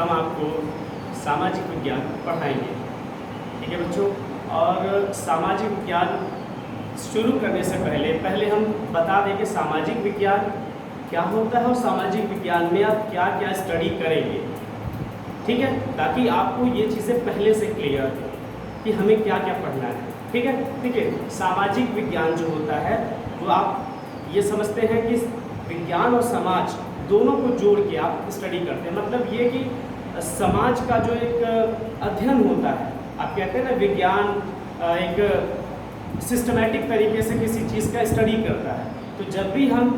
हम आपको सामाजिक विज्ञान पढ़ाएंगे। ठीक है बच्चों, और सामाजिक विज्ञान शुरू करने से पहले हम बता दें कि सामाजिक विज्ञान क्या होता है और सामाजिक विज्ञान में आप क्या क्या स्टडी करेंगे। ठीक है, ताकि आपको ये चीज़ें पहले से क्लियर हो कि हमें क्या क्या पढ़ना है। ठीक है, देखिए सामाजिक विज्ञान जो होता है वो आप ये समझते हैं कि विज्ञान और समाज दोनों को जोड़ के आप स्टडी करते हैं। मतलब ये कि समाज का जो एक अध्ययन होता है, आप कहते हैं ना विज्ञान एक सिस्टमैटिक तरीके से किसी चीज़ का स्टडी करता है। तो जब भी हम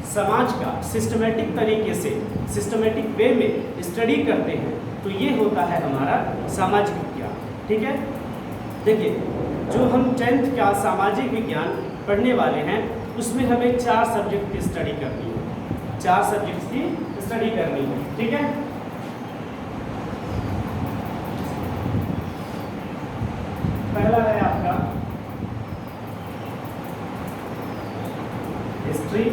समाज का सिस्टमैटिक तरीके से सिस्टमैटिक वे में स्टडी करते हैं तो ये होता है हमारा सामाजिक विज्ञान। ठीक है, देखिए जो हम 10th का सामाजिक विज्ञान पढ़ने वाले हैं उसमें हमें 4 सब्जेक्ट की स्टडी करनी है, 4 सब्जेक्ट्स की स्टडी करनी है। ठीक है, पहला है आपका हिस्ट्री,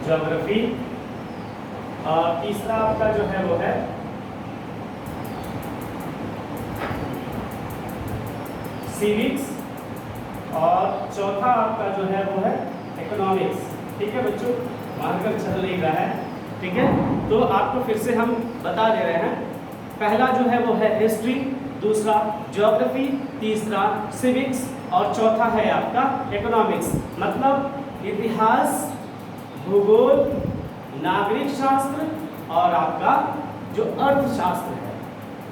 ज्योग्राफी, और तीसरा आपका जो है वो है सिविक्स, और चौथा आपका जो है वो है इकोनॉमिक्स। ठीक है बच्चों, मार्कर चल नहीं रहा है। ठीक है, तो आपको फिर से हम बता दे रहे हैं। पहला जो है वो है हिस्ट्री, दूसरा ज्योग्राफी, तीसरा सिविक्स और चौथा है आपका इकोनॉमिक्स। मतलब इतिहास, भूगोल, नागरिक शास्त्र और आपका जो अर्थशास्त्र है,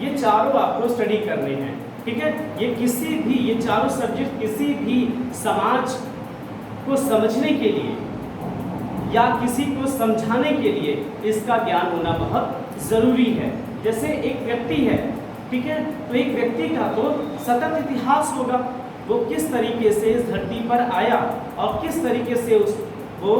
ये चारों आपको स्टडी करने हैं। ठीक है, ये चारों सब्जेक्ट किसी भी समाज को समझने के लिए या किसी को समझाने के लिए इसका ज्ञान होना बहुत ज़रूरी है। जैसे एक व्यक्ति है, ठीक है, तो एक व्यक्ति का तो सतत इतिहास होगा, वो किस तरीके से इस धरती पर आया और किस तरीके से वो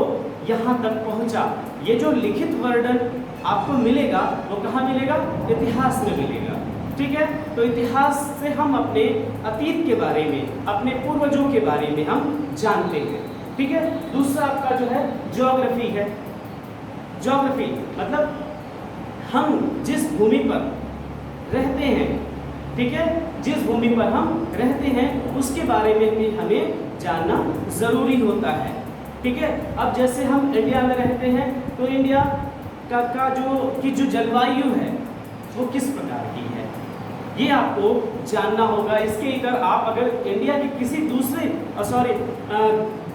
यहाँ तक पहुँचा। ये जो लिखित वर्णन आपको मिलेगा वो कहाँ मिलेगा? इतिहास में मिलेगा। ठीक है, तो इतिहास से हम अपने अतीत के बारे में, अपने पूर्वजों के बारे में हम जानते हैं। ठीक है, दूसरा आपका जो है ज्योग्राफी है। ज्योग्राफी मतलब हम जिस भूमि पर रहते हैं, ठीक है, जिस भूमि पर हम रहते हैं उसके बारे में भी हमें जानना ज़रूरी होता है। ठीक है, अब जैसे हम इंडिया में रहते हैं तो इंडिया का जो जलवायु है वो किस प्रकार की है ये आपको जानना होगा। इसके इधर आप अगर इंडिया के किसी दूसरे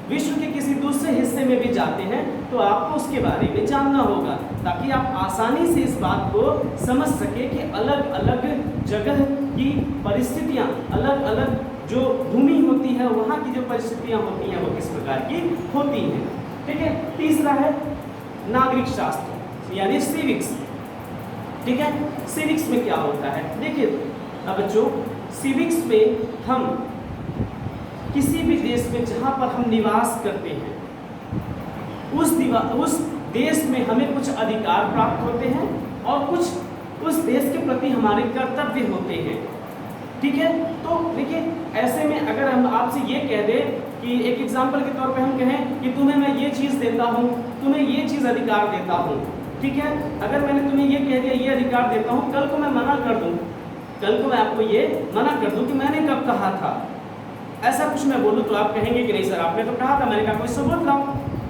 विश्व के किसी दूसरे हिस्से में भी जाते हैं तो आपको उसके बारे में जानना होगा, ताकि आप आसानी से इस बात को समझ सके कि अलग अलग जगह की परिस्थितियाँ, अलग अलग जो भूमि होती है वहाँ की जो परिस्थितियाँ होती हैं वो किस प्रकार की होती हैं। ठीक है, तीसरा है नागरिक शास्त्र यानी सिविक्स। ठीक है, सिविक्स में क्या होता है? देखिए अब बच्चों, सिविक्स में हम किसी भी देश में जहाँ पर हम निवास करते हैं उस देश में हमें कुछ अधिकार प्राप्त होते हैं और कुछ उस देश के प्रति हमारे कर्तव्य होते हैं। ठीक है, तो देखिए ऐसे में अगर हम आपसे ये कह दें कि एक एग्जाम्पल के तौर पे हम कहें कि तुम्हें मैं ये चीज़ देता हूँ, तुम्हें ये चीज़ अधिकार देता हूँ। ठीक है, अगर मैंने तुम्हें ये कह दिया ये अधिकार देता हूँ, कल को मैं मना कर दूँ, कल को मैं आपको ये मना कर दूँ कि मैंने कब कहा था, ऐसा कुछ मैं बोलूँ तो आप कहेंगे कि नहीं सर आपने तो कहा था। मैंने कहा कोई सबूत लाओ,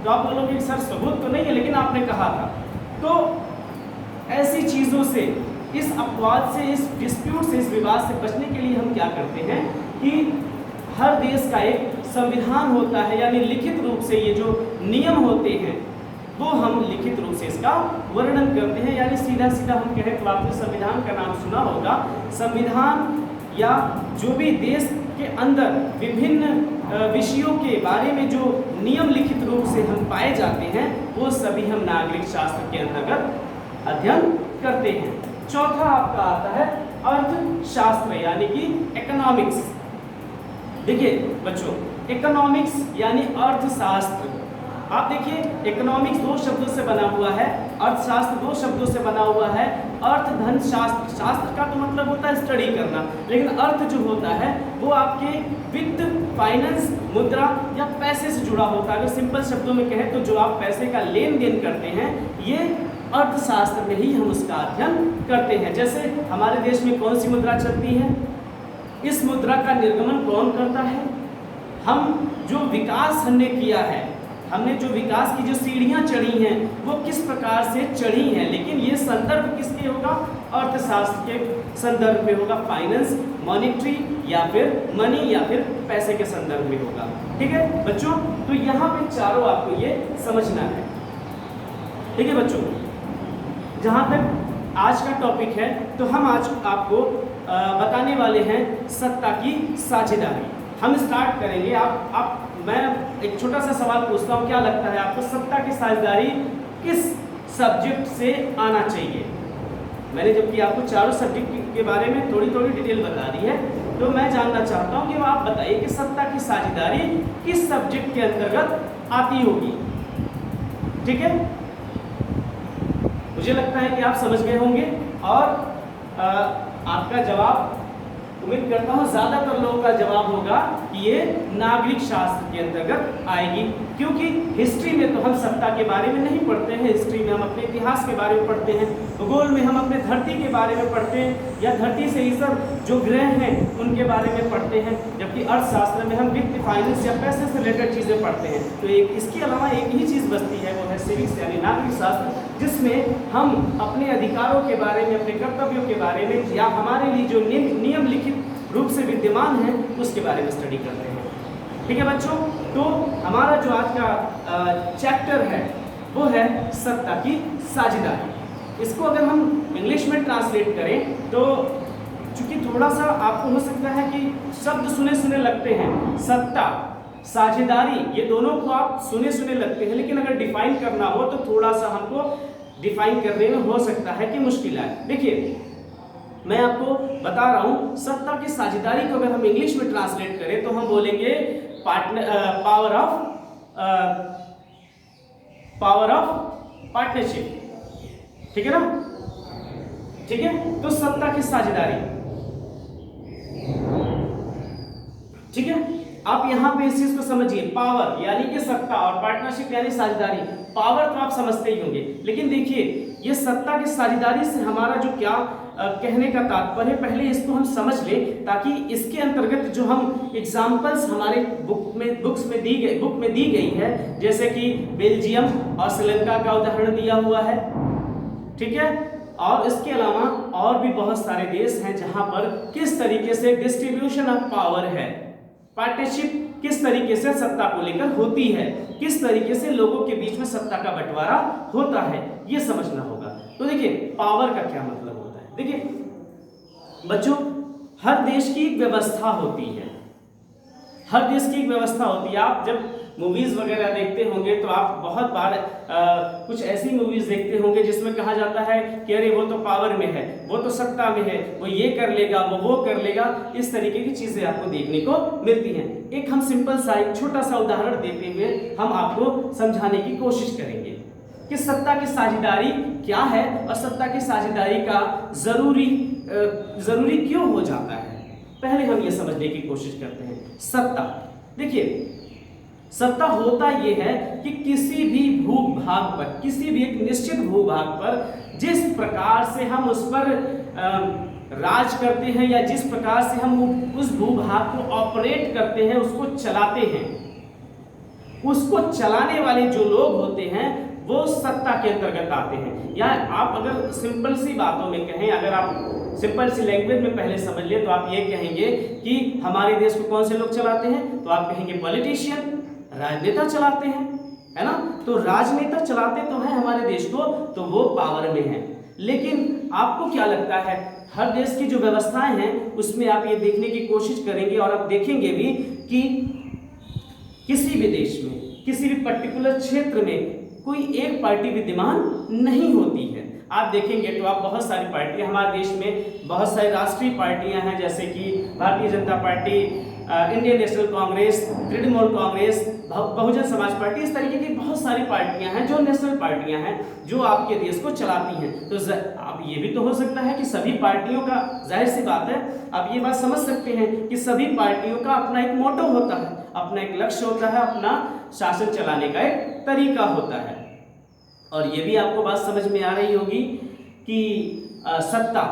तो आप बोलोगे सर सबूत तो नहीं है लेकिन आपने कहा था। तो ऐसी चीज़ों से, इस अपवाद से, इस डिस्प्यूट से, इस विवाद से बचने के लिए हम क्या करते हैं कि हर देश का एक संविधान होता है, यानी लिखित रूप से ये जो नियम होते हैं वो हम लिखित रूप से इसका वर्णन करते हैं। यानी सीधा सीधा हम कहें तो आपने संविधान का नाम सुना होगा। संविधान या जो भी देश के अंदर विभिन्न विषयों के बारे में जो नियम लिखित रूप से हम पाए जाते हैं वो सभी हम नागरिक शास्त्र के अंतर्गत अध्ययन करते हैं। चौथा आपका आता है अर्थशास्त्र यानी कि इकोनॉमिक्स। देखिए बच्चों, इकोनॉमिक्स यानी अर्थशास्त्र। आप देखिए इकोनॉमिक्स 2 शब्दों से बना हुआ है, अर्थशास्त्र 2 शब्दों से बना हुआ है। अर्थ धन शास्त्र, शास्त्र का तो मतलब होता है स्टडी करना, लेकिन अर्थ जो होता है वो आपके वित्त, फाइनेंस, मुद्रा या पैसे से जुड़ा होता है। अगर सिंपल शब्दों में कहें तो जो आप पैसे का लेन देन करते हैं, ये अर्थशास्त्र में ही हम उसका अध्ययन करते हैं। जैसे हमारे देश में कौन सी मुद्रा चलती है, इस मुद्रा का निर्गमन कौन करता है, हम जो विकास हमने किया है, हमने जो विकास की जो सीढ़ियां चढ़ी हैं वो किस प्रकार से चढ़ी हैं, लेकिन ये संदर्भ किसके होगा, अर्थशास्त्र के संदर्भ में होगा, फाइनेंस, मॉनेटरी या फिर मनी या फिर पैसे के संदर्भ में होगा। ठीक है बच्चों, तो यहाँ पे चारों आपको ये समझना है। ठीक है बच्चों, जहाँ तक आज का टॉपिक है तो हम आज आपको बताने वाले हैं सत्ता की साझेदारी। हम स्टार्ट करेंगे। मैं एक छोटा सा सवाल पूछता हूँ, क्या लगता है आपको सत्ता की साझेदारी किस सब्जेक्ट से आना चाहिए? मैंने जबकि आपको चारों सब्जेक्ट के बारे में थोड़ी थोड़ी डिटेल बता दी है, तो मैं जानना चाहता हूँ कि आप बताइए कि सत्ता की साझेदारी किस सब्जेक्ट के अंतर्गत आती होगी। ठीक है, मुझे लगता है कि आप समझ गए होंगे और आपका जवाब उम्मीद करता हूँ ज़्यादातर लोगों का जवाब होगा कि ये नागरिक शास्त्र के अंतर्गत आएगी, क्योंकि हिस्ट्री में तो हम सत्ता के बारे में नहीं पढ़ते हैं। हिस्ट्री में हम अपने इतिहास के बारे में पढ़ते हैं, भूगोल में हम अपने धरती के बारे में पढ़ते हैं या धरती से ही सब जो ग्रह हैं उनके बारे में पढ़ते हैं, जबकि अर्थशास्त्र में हम वित्त, फाइनेंस या पैसे से रिलेटेड चीज़ें पढ़ते हैं। तो इसके अलावा एक ही चीज़ बचती है, वो है सिविक्स यानी नागरिक शास्त्र, जिसमें हम अपने अधिकारों के बारे में, अपने कर्तव्यों के बारे में या हमारे लिए जो नियम लिखित रूप से विद्यमान है उसके बारे में स्टडी करते हैं। ठीक है बच्चों, तो हमारा जो आज का चैप्टर है वो है सत्ता की साझेदारी। इसको अगर हम इंग्लिश में ट्रांसलेट करें तो चूंकि थोड़ा सा आपको हो सकता है कि शब्द सुने सुने लगते हैं, सत्ता, साझेदारी, ये दोनों को आप सुने सुने लगते हैं, लेकिन अगर डिफाइन करना हो तो थोड़ा सा हमको डिफाइन करने में हो सकता है कि मुश्किल है। देखिए मैं आपको बता रहा हूं, सत्ता की साझेदारी को अगर हम इंग्लिश में ट्रांसलेट करें तो हम बोलेंगे पावर ऑफ पार्टनरशिप। ठीक है ना? ठीक है, तो सत्ता की साझेदारी, ठीक है, आप यहां पे इस चीज को समझिए। पावर यानी कि सत्ता और पार्टनरशिप यानी साझेदारी। पावर तो आप समझते ही होंगे, लेकिन देखिए ये सत्ता की साझेदारी से हमारा जो क्या कहने का तात्पर्य है, पहले इसको हम समझ लें, ताकि इसके अंतर्गत जो हम एग्जाम्पल्स हमारे बुक में दी गई है, जैसे कि बेल्जियम और श्रीलंका का उदाहरण दिया हुआ है। ठीक है, और इसके अलावा और भी बहुत सारे देश हैं जहां पर किस तरीके से डिस्ट्रीब्यूशन ऑफ पावर है, पार्टनरशिप किस तरीके से सत्ता को लेकर होती है, किस तरीके से लोगों के बीच में सत्ता का बंटवारा होता है, ये समझना होगा। तो देखिए पावर का क्या मतलब होता है। देखिए बच्चों, हर देश की एक व्यवस्था होती है, हर देश की एक व्यवस्था होती है। आप जब मूवीज वगैरह देखते होंगे तो आप बहुत बार कुछ ऐसी मूवीज देखते होंगे जिसमें कहा जाता है कि अरे वो तो पावर में है, वो तो सत्ता में है, वो ये कर लेगा, वो कर लेगा, इस तरीके की चीजें आपको देखने को मिलती हैं। एक हम सिंपल सा एक छोटा सा उदाहरण देते हुए हम आपको समझाने की कोशिश करेंगे कि सत्ता की साझेदारी क्या है और सत्ता की साझेदारी का जरूरी क्यों हो जाता है। पहले हम ये समझने की कोशिश करते हैं। सत्ता, देखिए सत्ता होता यह है कि किसी भी भूभाग पर, किसी भी एक निश्चित भूभाग पर जिस प्रकार से हम उस पर राज करते हैं या जिस प्रकार से हम उस भूभाग को ऑपरेट करते हैं, उसको चलाते हैं, उसको चलाने वाले जो लोग होते हैं वो सत्ता के अंतर्गत आते हैं। या आप अगर सिंपल सी बातों में कहें, अगर आप सिंपल सी लैंग्वेज में पहले समझ ले तो आप ये कहेंगे कि हमारे देश को कौन से लोग चलाते हैं, तो आप कहेंगे पॉलिटिशियन, राजनेता चलाते हैं, है ना। तो राजनेता चलाते तो हैं हमारे देश को, तो वो पावर में है। लेकिन आपको क्या लगता है, हर देश की जो व्यवस्थाएं हैं उसमें आप ये देखने की कोशिश करेंगे और आप देखेंगे भी कि किसी भी देश में, किसी भी पर्टिकुलर क्षेत्र में कोई एक पार्टी विद्यमान नहीं होती है। आप देखेंगे तो आप बहुत सारी पार्टियां, हमारे देश में बहुत सारी राष्ट्रीय पार्टियां हैं, जैसे कि Bharatiya Janata party, Indian National Congress, Trinamool Congress, Bahujan Samaj party, इस तरीके की बहुत सारी पार्टियां हैं जो नेशनल पार्टियां हैं जो आपके देश को चलाती हैं। तो आप ये भी तो हो सकता है कि सभी पार्टियों का, जाहिर सी बात है आप ये बात समझ सकते हैं कि सभी पार्टियों का अपना एक मोटो होता है, अपना एक लक्ष्य होता है, अपना शासन चलाने का एक तरीका होता है। और ये भी आपको बात समझ में आ रही होगी कि सत्ता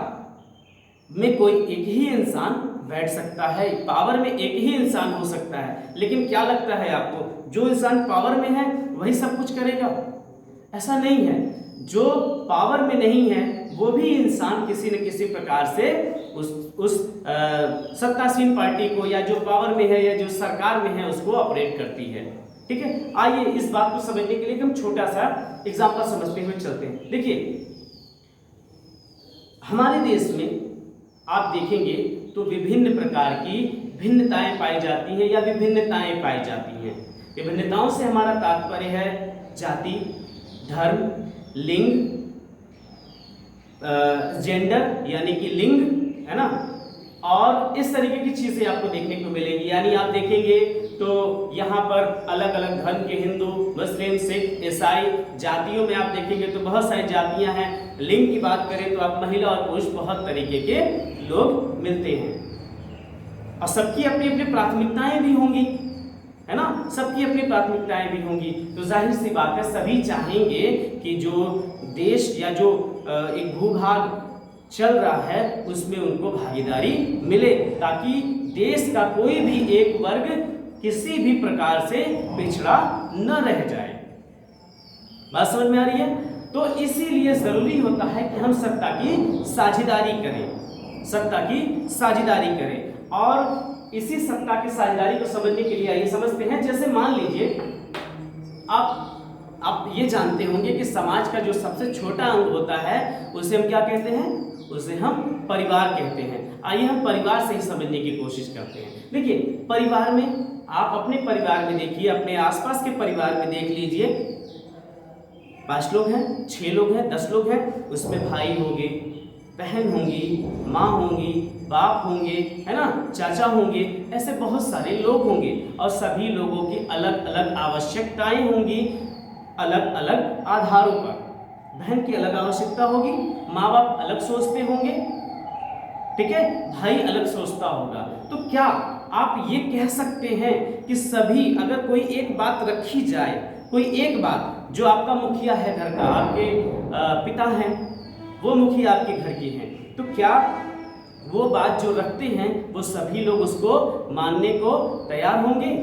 में कोई एक ही इंसान बैठ सकता है, पावर में एक ही इंसान हो सकता है, लेकिन क्या लगता है आपको, जो इंसान पावर में है वही सब कुछ करेगा? ऐसा नहीं है। जो पावर में नहीं है वो भी इंसान किसी न किसी प्रकार से उस सत्तासीन पार्टी को, या जो पावर में है या जो सरकार में है, उसको ऑपरेट करती है। ठीक है, आइए इस बात को समझने के लिए हम छोटा सा एग्जांपल समझते हुए चलते हैं। देखिए, हमारे देश में आप देखेंगे तो विभिन्न प्रकार की भिन्नताएं पाई जाती हैं या विभिन्नताएं पाई जाती हैं। विभिन्नताओं से हमारा तात्पर्य है जाति, धर्म, लिंग, जेंडर यानी कि लिंग, है ना, और इस तरीके की चीजें आपको देखने को मिलेगी। यानी आप देखेंगे तो यहाँ पर अलग अलग धर्म के हिंदू, मुस्लिम, सिख, ईसाई, जातियों में आप देखेंगे तो बहुत सारी जातियां हैं। लिंग की बात करें तो आप महिला और पुरुष बहुत तरीके के लोग मिलते हैं, और सबकी अपनी अपनी प्राथमिकताएं भी होंगी, है ना, सबकी अपनी प्राथमिकताएं भी होंगी। तो जाहिर सी बात है सभी चाहेंगे कि जो देश या जो एक भूभाग चल रहा है उसमें उनको भागीदारी मिले, ताकि देश का कोई भी एक वर्ग किसी भी प्रकार से पिछड़ा न रह जाए। बात समझ में आ रही है? तो इसीलिए जरूरी होता है कि हम सत्ता की साझेदारी करें, सत्ता की साझेदारी करें। और इसी सत्ता की साझेदारी को समझने के लिए आइए समझते हैं। जैसे मान लीजिए आप ये जानते होंगे कि समाज का जो सबसे छोटा अंग होता है उसे हम क्या कहते हैं? उसे हम परिवार कहते हैं। आइए हम परिवार से ही समझने की कोशिश करते हैं। देखिए, परिवार में आप अपने परिवार में देखिए, अपने आसपास के परिवार में देख लीजिए, 5 लोग हैं, 6 लोग हैं, 10 लोग हैं, उसमें भाई होंगे, बहन होंगी, माँ होंगी, बाप होंगे, है ना, चाचा होंगे, ऐसे बहुत सारे लोग होंगे, और सभी लोगों की अलग अलग आवश्यकताएं होंगी, अलग अलग आधारों पर। बहन की अलग आवश्यकता होगी, माँ बाप अलग सोचते होंगे, ठीक है, भाई अलग सोचता होगा। तो क्या आप ये कह सकते हैं कि सभी, अगर कोई एक बात रखी जाए, कोई एक बात, जो आपका मुखिया है घर का, आपके पिता हैं, वो मुखिया आपके घर के हैं, तो क्या वो बात जो रखते हैं वो सभी लोग उसको मानने को तैयार होंगे?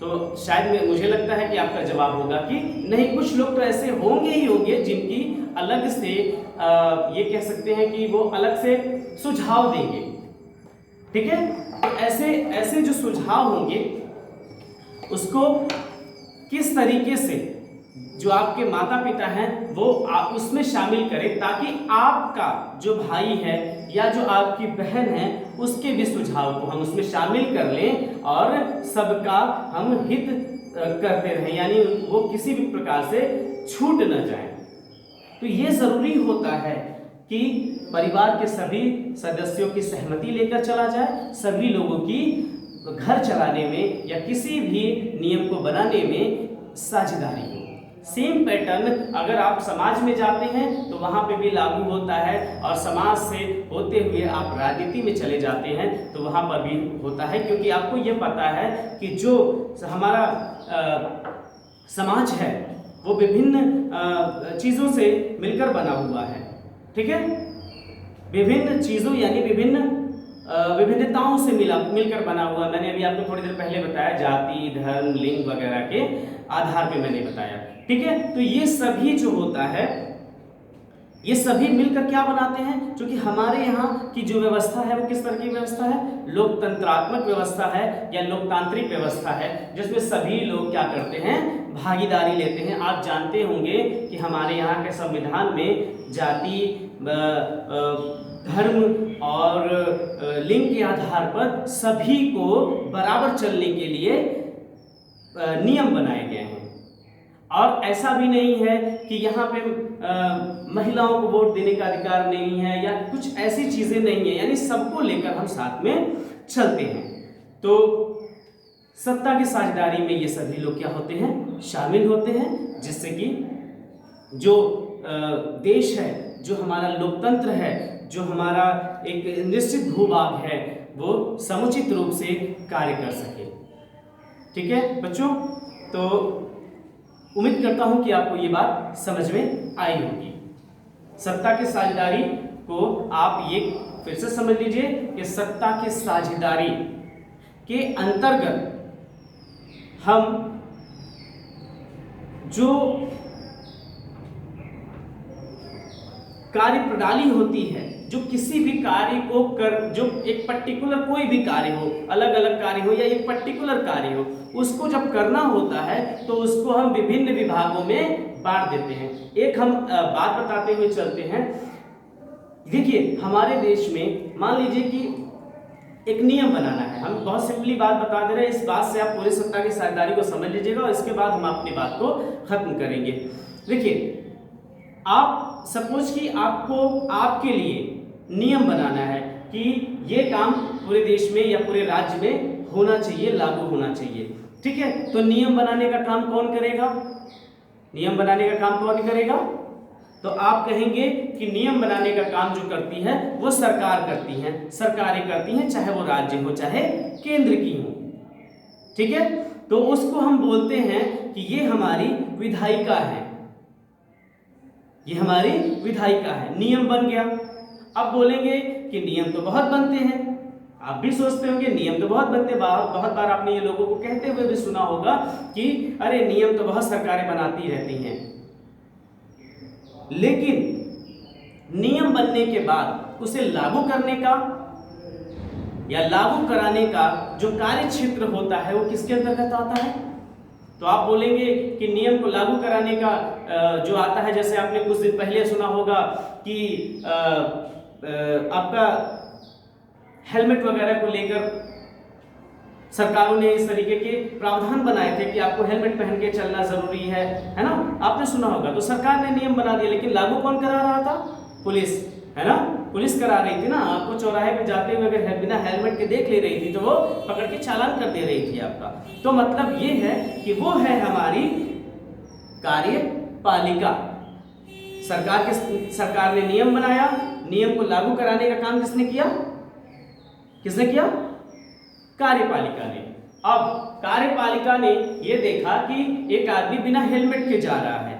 तो शायद मुझे लगता है कि आपका जवाब होगा कि नहीं, कुछ लोग तो ऐसे होंगे ही होंगे जिनकी अलग से ये कह सकते हैं कि वो अलग से सुझाव देंगे। ठीक है, तो ऐसे जो सुझाव होंगे उसको किस तरीके से जो आपके माता पिता हैं वो उसमें शामिल करें, ताकि आपका जो भाई है या जो आपकी बहन है उसके भी सुझाव को हम उसमें शामिल कर लें और सबका हम हित करते रहें, यानी वो किसी भी प्रकार से छूट न जाए। तो ये जरूरी होता है कि परिवार के सभी सदस्यों की सहमति लेकर चला जाए, सभी लोगों की घर चलाने में या किसी भी नियम को बनाने में साझेदारी हो। सेम पैटर्न अगर आप समाज में जाते हैं तो वहाँ पे भी लागू होता है, और समाज से होते हुए आप राजनीति में चले जाते हैं तो वहाँ पर भी होता है, क्योंकि आपको ये पता है कि जो हमारा समाज है वो विभिन्न चीज़ों से मिलकर बना हुआ है। ठीक है, विभिन्न चीज़ों यानी विभिन्नताओं से मिलकर बना हुआ। मैंने अभी आपको थोड़ी देर पहले बताया, जाति, धर्म, लिंग वगैरह के आधार पे मैंने बताया। ठीक है, तो ये सभी जो होता है ये सभी मिलकर क्या बनाते हैं, क्योंकि हमारे यहाँ की जो व्यवस्था है वो किस तरह की व्यवस्था है? लोकतंत्रात्मक व्यवस्था है या लोकतांत्रिक व्यवस्था है, जिसमें सभी लोग क्या करते हैं? भागीदारी लेते हैं। आप जानते होंगे कि हमारे यहाँ के संविधान में जाति, धर्म और लिंग के आधार पर सभी को बराबर चलने के लिए नियम बनाए गए हैं। और ऐसा भी नहीं है कि यहाँ पे महिलाओं को वोट देने का अधिकार नहीं है या कुछ ऐसी चीजें नहीं है, यानी सबको लेकर हम साथ में चलते हैं। तो सत्ता की साझेदारी में ये सभी लोग क्या होते हैं, शामिल होते हैं, जिससे कि जो देश है, जो हमारा लोकतंत्र है, जो हमारा एक निश्चित भूभाग है, वो समुचित रूप से कार्य कर सके। ठीक है बच्चों, तो उम्मीद करता हूं कि आपको ये बात समझ में आई होगी। सत्ता की साझेदारी को आप ये फिर से समझ लीजिए कि सत्ता की साझेदारी के अंतर्गत हम जो कार्य प्रणाली होती है, जो किसी भी कार्य को जो एक पर्टिकुलर कोई भी कार्य हो, अलग अलग कार्य हो या एक पर्टिकुलर कार्य हो, उसको जब करना होता है तो उसको हम विभिन्न विभागों में बांट देते हैं। एक हम बात बताते हुए चलते हैं। देखिए हमारे देश में मान लीजिए कि एक नियम बनाना है, हम बहुत सिंपली बात बता दे रहे हैं, इस बात से आप पूरी सत्ता की साझेदारी को समझ लीजिएगा और इसके बाद हम अपनी बात को खत्म करेंगे। देखिए आप सपोज कि आपको आपके लिए नियम बनाना है कि ये काम पूरे देश में या पूरे राज्य में होना चाहिए, लागू होना चाहिए। ठीक है, तो नियम बनाने का काम कौन करेगा? नियम बनाने का काम कौन करेगा? तो आप कहेंगे कि नियम बनाने का काम जो करती है वो सरकार करती है, सरकारें करती हैं, चाहे वो राज्य हो चाहे केंद्र की हो। ठीक है, तो उसको हम बोलते हैं कि ये हमारी विधायिका है, ये हमारी विधायिका है। नियम बन गया। अब बोलेंगे कि नियम तो बहुत बनते हैं, आप भी सोचते होंगे नियम तो बहुत बनते हैं, बहुत बार आपने ये लोगों को कहते हुए भी सुना होगा कि अरे नियम तो बहुत सरकारें बनाती रहती हैं। लेकिन नियम बनने के बाद उसे लागू करने का या लागू कराने का जो कार्य क्षेत्र होता है वो किसके अंतर्गत आता है? तो आप बोलेंगे कि नियम को लागू कराने का जो आता है, जैसे आपने कुछ दिन पहले सुना होगा कि आपका हेलमेट वगैरह को लेकर सरकारों ने इस तरीके के प्रावधान बनाए थे कि आपको हेलमेट पहन के चलना जरूरी है ना? आपने सुना होगा। तो सरकार ने नियम बना दिया, लेकिन लागू कौन करा रहा था? पुलिस, है ना? पुलिस करा रही थी ना। आपको चौराहे पे जाते हुए अगर बिना हेलमेट के देख ले रही थी तो वो पकड़ के चालान कर दे रही थी आपका। तो मतलब ये है कि वो है हमारी कार्यपालिका। सरकार ने नियम बनाया, नियम को लागू कराने का काम किसने किया? किसने किया? कार्यपालिका ने। अब कार्यपालिका ने ये देखा कि एक आदमी बिना हेलमेट के जा रहा है,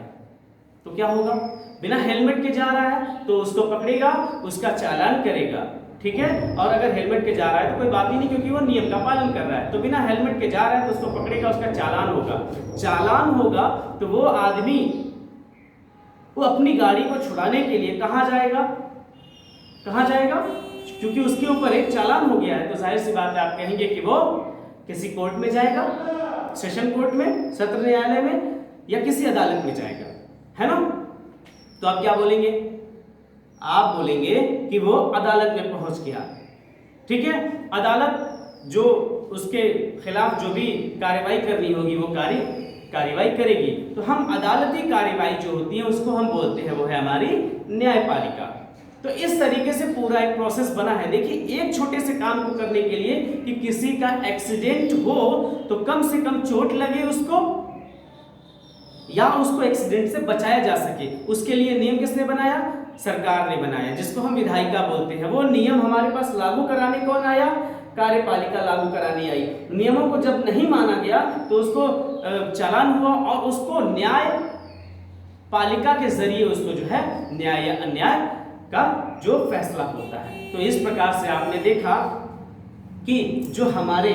तो क्या होगा? बिना हेलमेट के जा रहा है तो उसको पकड़ेगा, उसका चालान करेगा। ठीक है, और अगर हेलमेट के जा रहा है तो कोई बात ही नहीं, क्योंकि वो नियम का पालन कर रहा है। तो बिना हेलमेट के जा रहा है तो उसको पकड़ेगा, उसका चालान होगा। चालान होगा तो वो आदमी वो अपनी गाड़ी को छुड़ाने के लिए कहाँ जाएगा? कहाँ जाएगा? क्योंकि उसके ऊपर एक चालान हो गया है, तो जाहिर सी बात है आप कहेंगे कि वो किसी कोर्ट में जाएगा, सेशन कोर्ट में, सत्र न्यायालय में, या किसी अदालत में जाएगा, है ना? तो आप क्या बोलेंगे? आप बोलेंगे कि वो अदालत में पहुंच गया। ठीक है, अदालत जो उसके खिलाफ जो भी कार्रवाई करनी होगी वो कार्रवाई करेगी। तो हम अदालती कार्रवाई जो होती है उसको हम बोलते हैं वो है हमारी न्यायपालिका। तो इस तरीके से पूरा एक प्रोसेस बना है। देखिए एक छोटे से काम को करने के लिए कि किसी का एक्सीडेंट हो तो कम से कम चोट लगे उसको या उसको एक्सीडेंट से बचाया जा सके, उसके लिए नियम किसने बनाया? सरकार ने बनाया, जिसको हम विधायिका बोलते हैं। वो नियम हमारे पास लागू कराने कौन आया? कार्यपालिका लागू कराने आई। नियमों को जब नहीं माना गया तो उसको चालान हुआ और उसको न्याय पालिका के जरिए उसको जो है न्याय या अन्याय का जो फैसला होता है। तो इस प्रकार से आपने देखा कि जो हमारे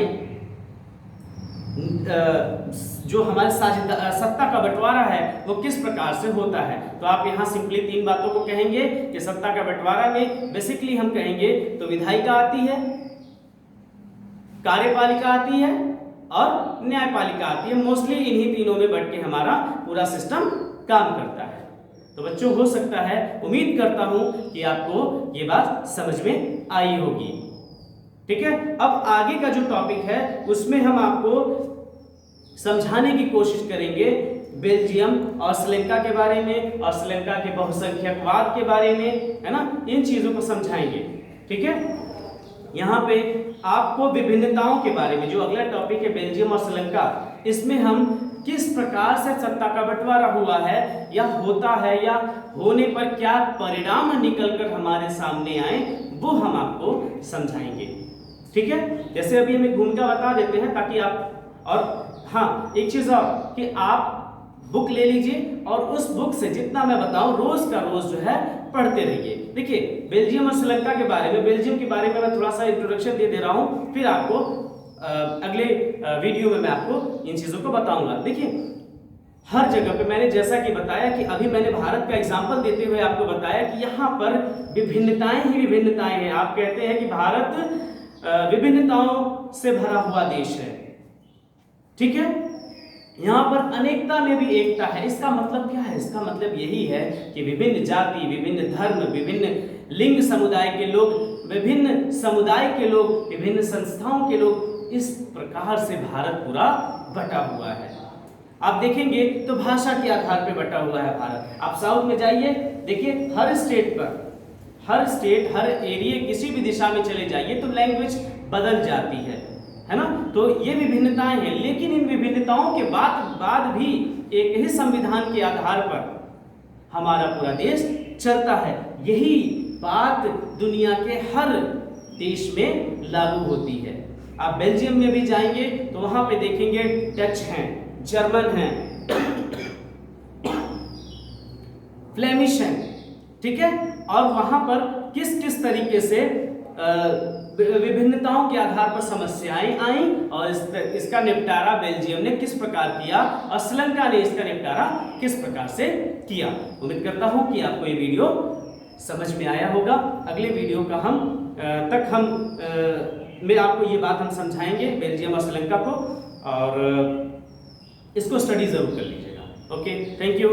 सत्ता का बंटवारा है वो किस प्रकार से होता है। तो आप यहाँ सिंपली 3 बातों को कहेंगे कि सत्ता का बंटवारा में बेसिकली हम कहेंगे तो विधायिका आती है, कार्यपालिका आती है और न्यायपालिका आती है। मोस्टली इन्हीं तीनों में बढ़ के हमारा पूरा सिस्टम काम करता है। तो बच्चों हो सकता है, उम्मीद करता हूं कि आपको ये बात समझ में आई होगी। ठीक है, अब आगे का जो टॉपिक है उसमें हम आपको समझाने की कोशिश करेंगे बेल्जियम और श्रीलंका के बारे में और श्रीलंका के बहुसंख्यकवाद के बारे में, है ना, इन चीजों को समझाएंगे। ठीक है, यहाँ पे आपको विभिन्नताओं के बारे में, जो अगला टॉपिक है बेल्जियम और श्रीलंका, इसमें हम किस प्रकार से सत्ता का बंटवारा हुआ है या होता है या होने पर क्या परिणाम निकलकर हमारे सामने आए, वो हम आपको समझाएंगे। ठीक है, जैसे अभी हम एक भूमिका बता देते हैं ताकि आप, और हाँ एक चीज और कि आप बुक ले लीजिए और उस बुक से जितना मैं बताऊं रोज का रोज जो है पढ़ते रहिए। देखिए बेल्जियम और श्रीलंका के बारे में, बेल्जियम के बारे में मैं थोड़ा सा इंट्रोडक्शन दे रहा हूं, फिर आपको अगले वीडियो में मैं आपको इन चीजों को बताऊंगा। देखिए हर जगह पे मैंने जैसा कि बताया कि अभी मैंने भारत का एग्जांपल देते हुए आपको बताया कि यहाँ पर विभिन्नताएं ही विभिन्नताएं हैं। आप कहते हैं कि भारत विभिन्नताओं से भरा हुआ देश है। ठीक है, यहाँ पर अनेकता में भी एकता है। इसका मतलब क्या है? इसका मतलब यही है कि विभिन्न जाति, विभिन्न धर्म, विभिन्न लिंग समुदाय के लोग, विभिन्न समुदाय के लोग, विभिन्न संस्थाओं के लोग, इस प्रकार से भारत पूरा बटा हुआ है। आप देखेंगे तो भाषा के आधार पर बटा हुआ है भारत। आप साउथ में जाइए, देखिए हर स्टेट पर, हर स्टेट, हर एरिया, किसी भी दिशा में चले जाइए तो लैंग्वेज बदल जाती है ना। तो ये विभिन्नताएं हैं, लेकिन इन विभिन्नताओं के बाद भी एक ही संविधान के आधार पर हमारा पूरा देश चलता है। यही बात दुनिया के हर देश में लागू होती है। आप बेल्जियम में भी जाएंगे तो वहां पे देखेंगे डच हैं, जर्मन हैं, फ्लेमिश हैं। ठीक है, और वहां पर किस किस तरीके से विभिन्नताओं के आधार पर समस्याएं आई और इसका निपटारा बेल्जियम ने किस प्रकार किया और श्रीलंका ने इसका निपटारा किस प्रकार से किया। उम्मीद करता हूं कि आपको ये वीडियो समझ में आया होगा। अगले वीडियो का में आपको ये बात हम समझाएंगे बेल्जियम और श्रीलंका को, और इसको स्टडी जरूर कर लीजिएगा। Okay, thank you.